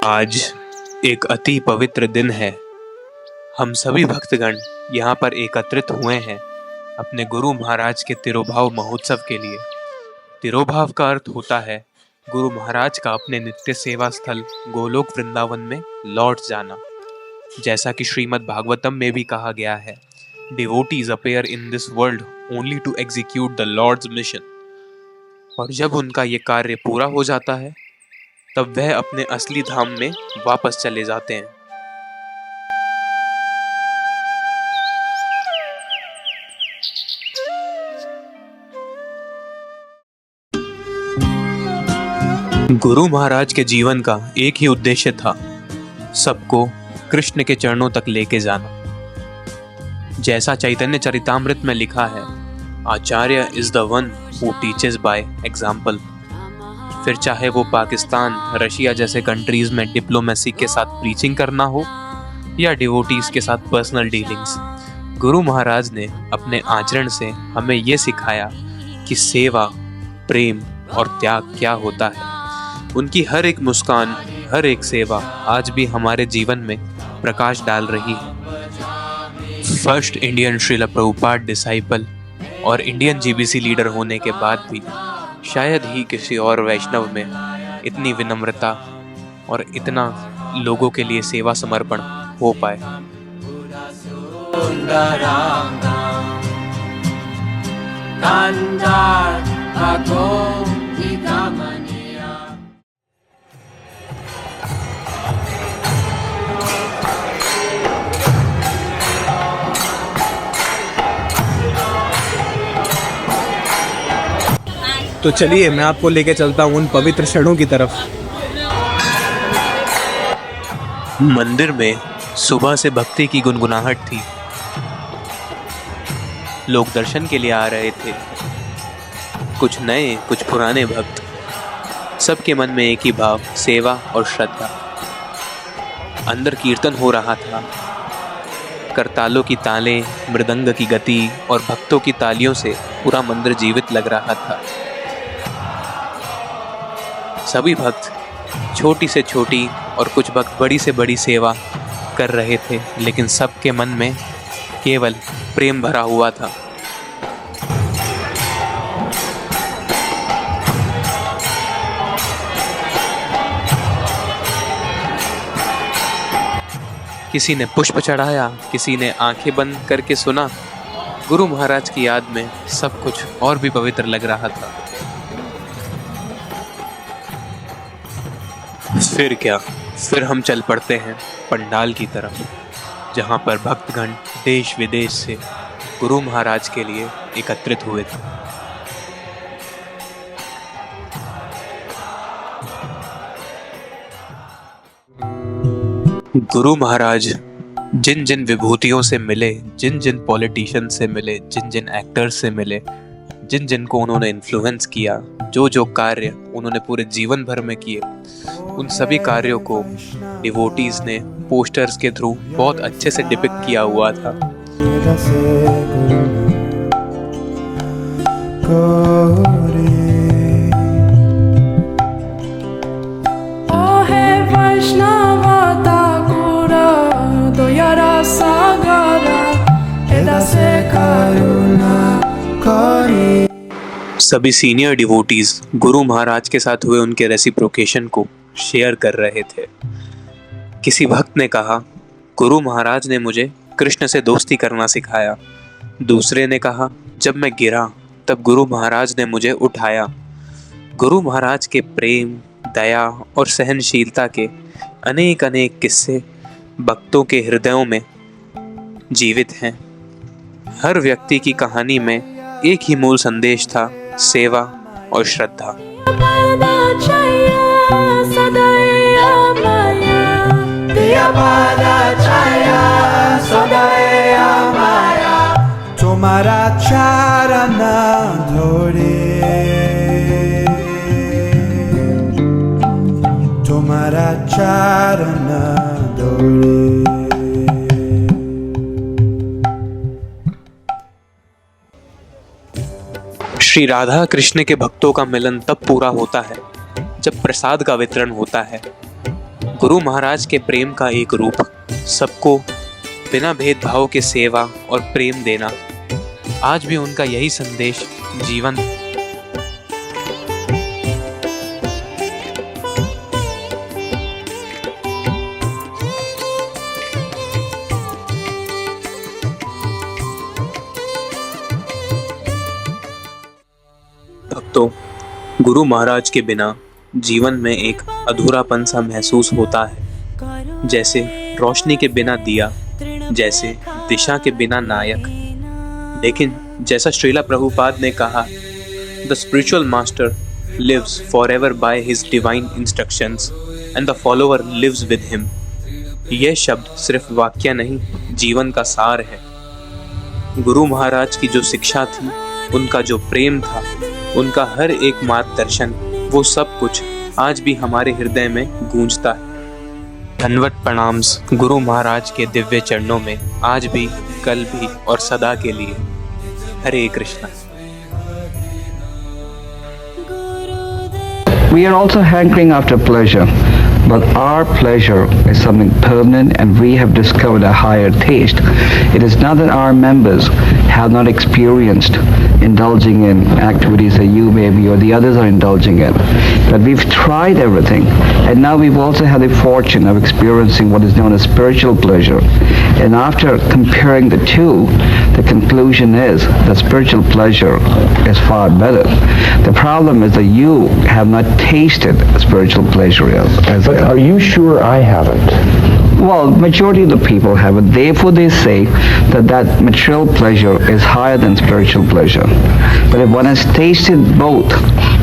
आज एक अति पवित्र दिन है। हम सभी भक्तगण यहाँ पर एकत्रित हुए हैं अपने गुरु महाराज के तिरोभाव महोत्सव के लिए। तिरोभाव का अर्थ होता है गुरु महाराज का अपने नित्य सेवा स्थल गोलोक वृंदावन में लौट जाना। जैसा कि श्रीमद् भागवतम में भी कहा गया है, devotees appear in this world only to execute the Lord's mission. और जब उनका ये कार्य पूरा हो जाता है तब वह अपने असली धाम में वापस चले जाते हैं। गुरु महाराज के जीवन का एक ही उद्देश्य था, सबको कृष्ण के चरणों तक लेके जाना। जैसा चैतन्य चरितामृत में लिखा है, acharya is the one who teaches by example. फिर चाहे वो पाकिस्तान, रशिया जैसे कंट्रीज में डिप्लोमेसी के साथ प्रीचिंग करना हो या डिवोटीज के साथ पर्सनल डीलिंग्स, गुरु महाराज ने अपने आचरण से हमें ये सिखाया कि सेवा, प्रेम और त्याग क्या होता है। उनकी हर एक मुस्कान, हर एक सेवा आज भी हमारे जीवन में प्रकाश डाल रही है। First Indian Srila Prabhupada disciple और इंडियन जीबीसी लीडर होने के बाद भी शायद ही किसी और वैष्णव में इतनी विनम्रता और इतना लोगों के लिए सेवा समर्पण हो पाए। तो चलिए मैं आपको लेके चलता हूँ उन पवित्र क्षणों की तरफ। मंदिर में सुबह से भक्ति की गुनगुनाहट थी। लोग दर्शन के लिए आ रहे थे, कुछ नए कुछ पुराने भक्त। सबके मन में एक ही भाव, सेवा और श्रद्धा। अंदर कीर्तन हो रहा था। करतालों की तालें, मृदंग की गति और भक्तों की तालियों से पूरा मंदिर जीवित लग रहा था। सभी भक्त छोटी से छोटी और कुछ भक्त बड़ी से बड़ी सेवा कर रहे थे, लेकिन सबके मन में केवल प्रेम भरा हुआ था। किसी ने पुष्प चढ़ाया, किसी ने आंखें बंद करके सुना। गुरु महाराज की याद में सब कुछ और भी पवित्र लग रहा था। फिर क्या, फिर हम चल पड़ते हैं पंडाल की तरफ, जहाँ पर भक्तगण देश विदेश से गुरु महाराज के लिए एकत्रित हुए थे। गुरु महाराज जिन जिन विभूतियों से मिले, जिन जिन पॉलिटिशियन से मिले, जिन जिन एक्टर्स से मिले, जिन जिन को उन्होंने इन्फ्लुएंस किया, जो जो कार्य उन्होंने पूरे जीवन भर में किए, उन सभी कार्यों को डिवोटीज ने पोस्टर्स के थ्रू बहुत अच्छे से डिपिक्ट किया हुआ था। सभी सीनियर डिवोटीज गुरु महाराज के साथ हुए उनके रेसिप्रोकेशन को शेयर कर रहे थे। किसी भक्त ने कहा, गुरु महाराज ने मुझे कृष्ण से दोस्ती करना सिखाया। दूसरे ने कहा, जब मैं गिरा तब गुरु महाराज ने मुझे उठाया। गुरु महाराज के प्रेम, दया और सहनशीलता के अनेक अनेक किस्से भक्तों के हृदयों में जीवित हैं। हर व्यक्ति की कहानी में एक ही मूल संदेश था, सेवा और श्रद्धा। तुम्हारा चरण धोरे, तुम्हारा चरण धोरे। श्री राधा कृष्ण के भक्तों का मिलन तब पूरा होता है जब प्रसाद का वितरण होता है। गुरु महाराज के प्रेम का एक रूप, सबको बिना भेदभाव के सेवा और प्रेम देना। आज भी उनका यही संदेश जीवन भक्तों, गुरु महाराज के बिना जीवन में एक अधूरापन सा महसूस होता है। जैसे रोशनी के बिना दिया, जैसे दिशा के बिना नायक। लेकिन जैसा श्रीला प्रभुपाद ने कहा, the spiritual master lives forever by his divine instructions and the follower lives with him. यह शब्द सिर्फ वाक्य नहीं, जीवन का सार है। गुरु महाराज की जो शिक्षा थी, उनका जो प्रेम था, उनका हर एक मार्गदर्शन, वो सब कुछ आज भी हमारे हृदय में गूंजता है। धन्यवाद प्रणाम्स गुरु महाराज के दिव्य चरणों में, आज भी, कल भी और सदा के लिए। हरे Krishna. We are also hankering after pleasure, but our pleasure is something permanent and we have discovered a higher taste. It is not that our members have not experienced indulging in activities that you maybe or the others are indulging in, but we've tried everything and now we've also had the fortune of experiencing what is known as spiritual pleasure. And after comparing the two, the conclusion is that spiritual pleasure is far better. The problem is that you have not tasted spiritual pleasure as But are you sure I haven't? well, majority of the people haven't. Therefore, they say that material pleasure is higher than spiritual pleasure. But if one has tasted both,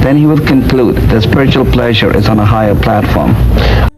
then he will conclude that spiritual pleasure is on a higher platform.